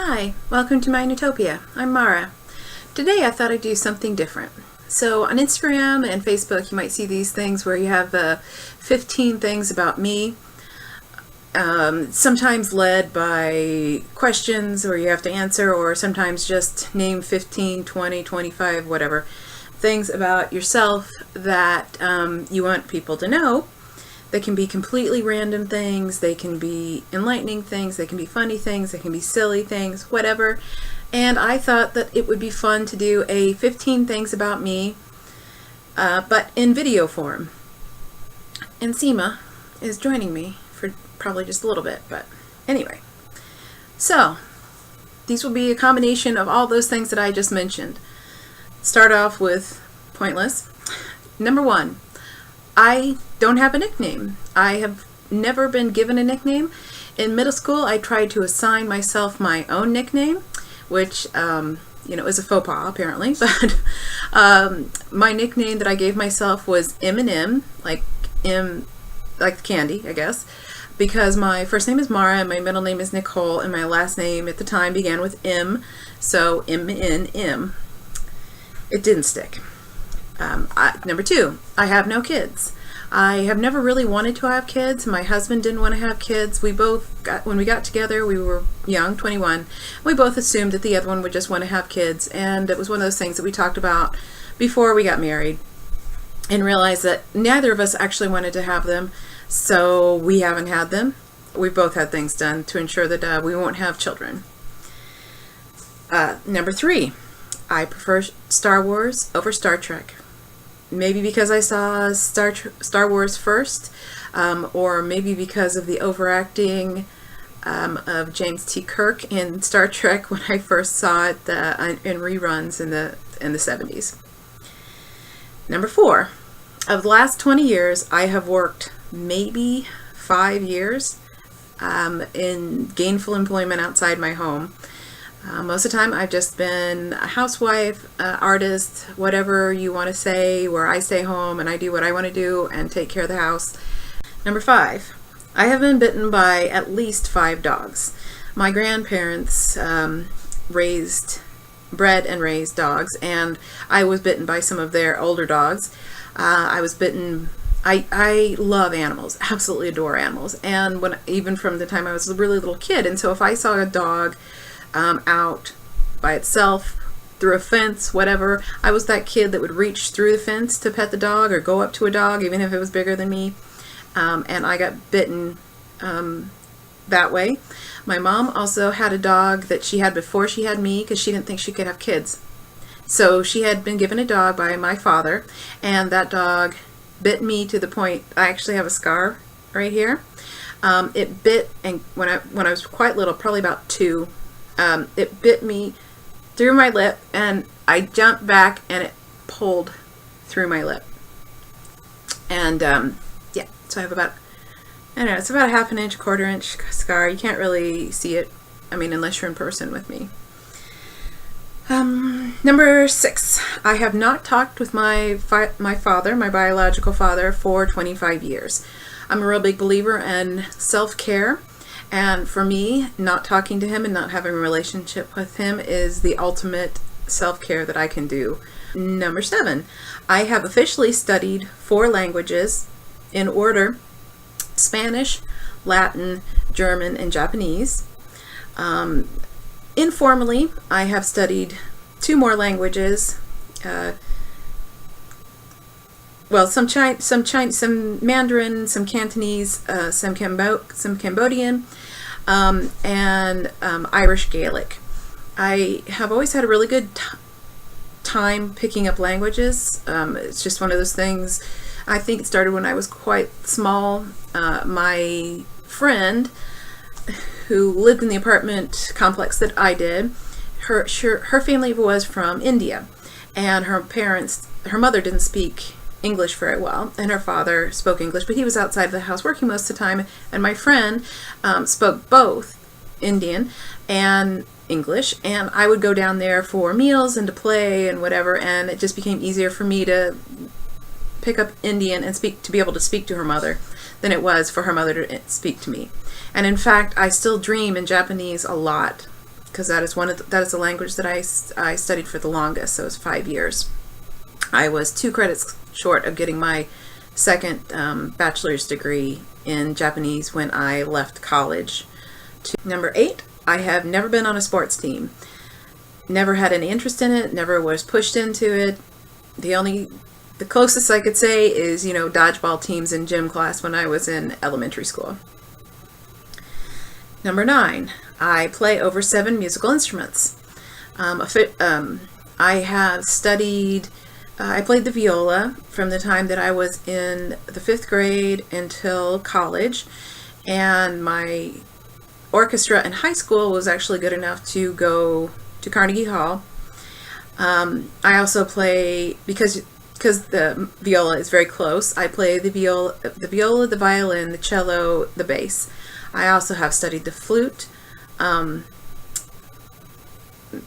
Hi, welcome to my Newtopia. I'm Mara. Today I thought I'd do something different. So on Instagram and Facebook you might see these things where you have 15 things about me, sometimes led by questions or you have to answer, or sometimes just name 15, 20, 25, whatever, things about yourself that you want people to know. They can be completely random things, they can be enlightening things, they can be funny things, they can be silly things, whatever. And I thought that it would be fun to do a 15 things about me, but in video form. And Seema is joining me for probably just a little bit, but anyway. So, these will be a combination of all those things that I just mentioned. Start off with pointless. Number 1. I don't have a nickname. I have never been given a nickname. In middle school, I tried to assign myself my own nickname, which, is a faux pas, apparently. But my nickname that I gave myself was M&M, like candy, I guess, because my first name is Mara, and my middle name is Nicole, and my last name at the time began with M, so M-N-M. It didn't stick. Number 2, I have no kids. I have never really wanted to have kids. My husband didn't want to have kids. When we got together, we were young, 21. We both assumed that the other one would just want to have kids, and it was one of those things that we talked about before we got married and realized that neither of us actually wanted to have them, so we haven't had them. We've both had things done to ensure that we won't have children. Number 3, I prefer Star Wars over Star Trek. Maybe because I saw Star Wars first, or maybe because of the overacting of James T. Kirk in Star Trek when I first saw it in reruns in the 70s. Number 4, of the last 20 years, I have worked maybe 5 years in gainful employment outside my home. Most of the time I've just been a housewife, artist, whatever you want to say, where I stay home and I do what I want to do and take care of the house. Number 5, I have been bitten by at least 5 dogs. My grandparents bred and raised dogs, and I was bitten by some of their older dogs. I love animals, absolutely adore animals, and even from the time I was a really little kid. And so if I saw a dog out by itself, through a fence, whatever, I was that kid that would reach through the fence to pet the dog or go up to a dog, even if it was bigger than me. And I got bitten that way. My mom also had a dog that she had before she had me because she didn't think she could have kids. So she had been given a dog by my father, and that dog bit me to the point, I actually have a scar right here. It bit, and when I was quite little, probably about 2, it bit me through my lip, and I jumped back and it pulled through my lip. And so I have it's about a half an inch, quarter inch scar. You can't really see it, unless you're in person with me. Number 6, I have not talked with my father, my biological father, for 25 years. I'm a real big believer in self-care. And for me, not talking to him and not having a relationship with him is the ultimate self-care that I can do. Number 7, I have officially studied 4 languages in order: Spanish, Latin, German, and Japanese. Informally, I have studied 2 more languages. Some Mandarin, some Cantonese, some Cambodian, and Irish Gaelic. I have always had a really good time picking up languages. It's just one of those things. I think it started when I was quite small. My friend, who lived in the apartment complex that I did, her family was from India, and her mother didn't speak English very well, and her father spoke English, but he was outside of the house working most of the time, and my friend spoke both Indian and English, and I would go down there for meals and to play and whatever, and it just became easier for me to pick up Indian and be able to speak to her mother than it was for her mother to speak to me. And in fact, I still dream in Japanese a lot. because that is that is the language that I studied for the longest. So it was 5 years. I was 2 credits short of getting my second bachelor's degree in Japanese when I left college. Number 8, I have never been on a sports team. Never had any interest in it, never was pushed into it. The closest I could say is, dodgeball teams in gym class when I was in elementary school. Number 9, I play over 7 musical instruments. I have studied, I played the viola from the time that I was in the 5th grade until college, and my orchestra in high school was actually good enough to go to Carnegie Hall. I also play, because the viola is very close, I play the viola, the violin, the cello, the bass. I also have studied the flute,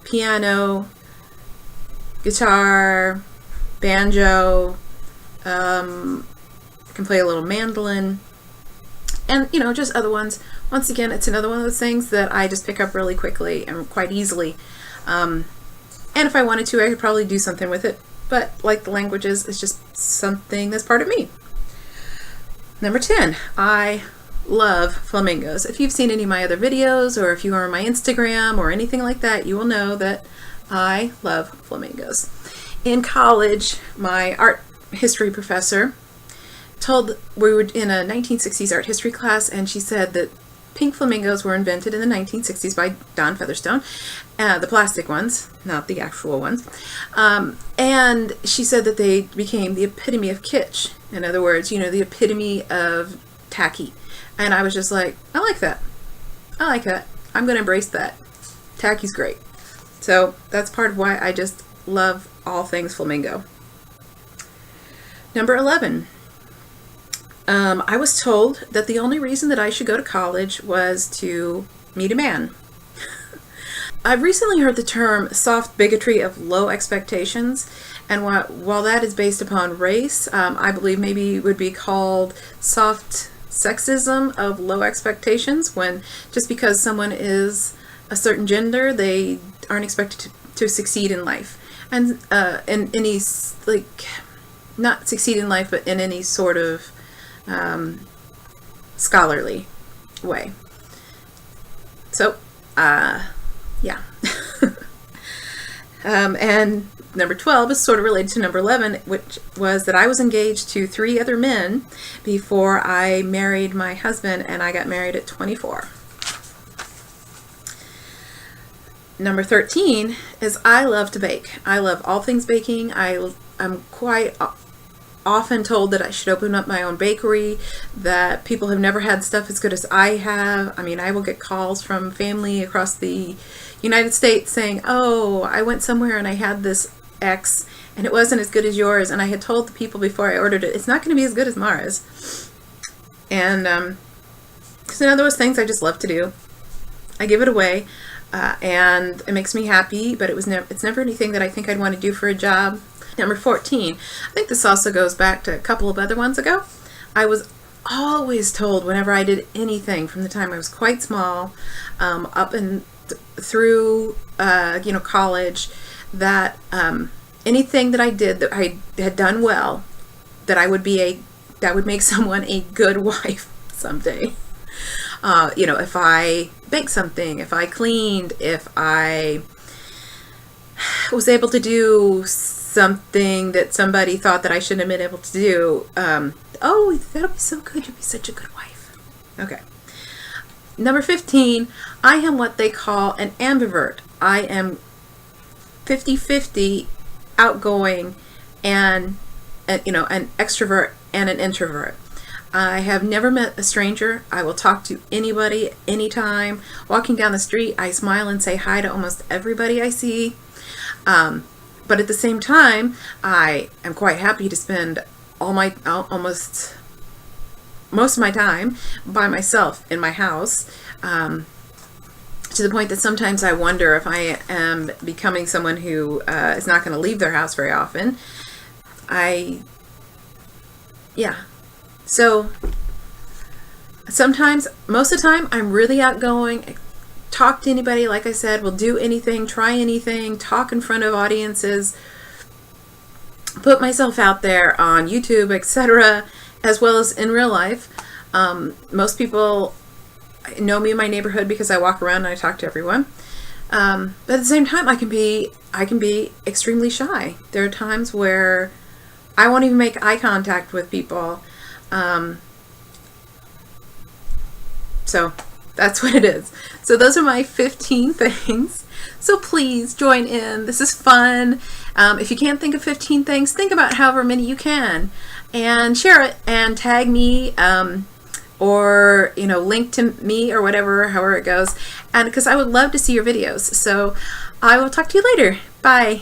piano, guitar, banjo, can play a little mandolin, and just other ones. Once again, it's another one of those things that I just pick up really quickly and quite easily. And if I wanted to, I could probably do something with it. But like the languages, it's just something that's part of me. Number 10, I love flamingos. If you've seen any of my other videos, or if you are on my Instagram or anything like that, you will know that I love flamingos. In college, my art history professor we were in a 1960s art history class, and she said that pink flamingos were invented in the 1960s by Don Featherstone, the plastic ones, not the actual ones. And she said that they became the epitome of kitsch. In other words, the epitome of tacky. And I was just like, I like that. I like that. I'm going to embrace that. Tacky's great. So that's part of why I just love all things flamingo. Number 11. I was told that the only reason that I should go to college was to meet a man. I've recently heard the term soft bigotry of low expectations, and while that is based upon race, I believe maybe it would be called soft sexism of low expectations, when just because someone is a certain gender, they aren't expected to succeed in life. And in any, not succeed in life, but in any sort of scholarly way. So, yeah. And number 12 is sort of related to number 11, which was that I was engaged to 3 other men before I married my husband, and I got married at 24. Number 13 is I love to bake. I love all things baking. I'm quite often told that I should open up my own bakery, that people have never had stuff as good as I have. I mean, I will get calls from family across the United States saying, oh, I went somewhere and I had this X and it wasn't as good as yours, and I had told the people before I ordered it, it's not going to be as good as Mara's. And because in other words, things I just love to do. I give it away, and it makes me happy, but it's never anything that I think I'd want to do for a job. Number 14, I think this also goes back to a couple of other ones ago. I was always told whenever I did anything from the time I was quite small up and through college, that anything that I did that I had done well, that would make someone a good wife someday. If I baked something, if I cleaned, if I was able to do something that somebody thought that I shouldn't have been able to do, oh, that'll be so good, you'll be such a good wife. Okay. Number 15, I am what they call an ambivert. I am 50-50 outgoing and an extrovert and an introvert. I have never met a stranger. I will talk to anybody, anytime. Walking down the street, I smile and say hi to almost everybody I see. But at the same time, I am quite happy to spend almost most of my time by myself in my house, to the point that sometimes I wonder if I am becoming someone who is not going to leave their house very often. So sometimes, most of the time, I'm really outgoing talk to anybody, like I said, will do anything, try anything, talk in front of audiences, put myself out there on YouTube, etc., as well as in real life. Most people know me in my neighborhood because I walk around and I talk to everyone. But at the same time, I can be extremely shy. There are times where I won't even make eye contact with people. So that's what it is. So those are my 15 things. So please join in. This is fun. If you can't think of 15 things, think about however many you can, and share it and tag me, or link to me or whatever, however it goes. And because I would love to see your videos. So I will talk to you later. Bye.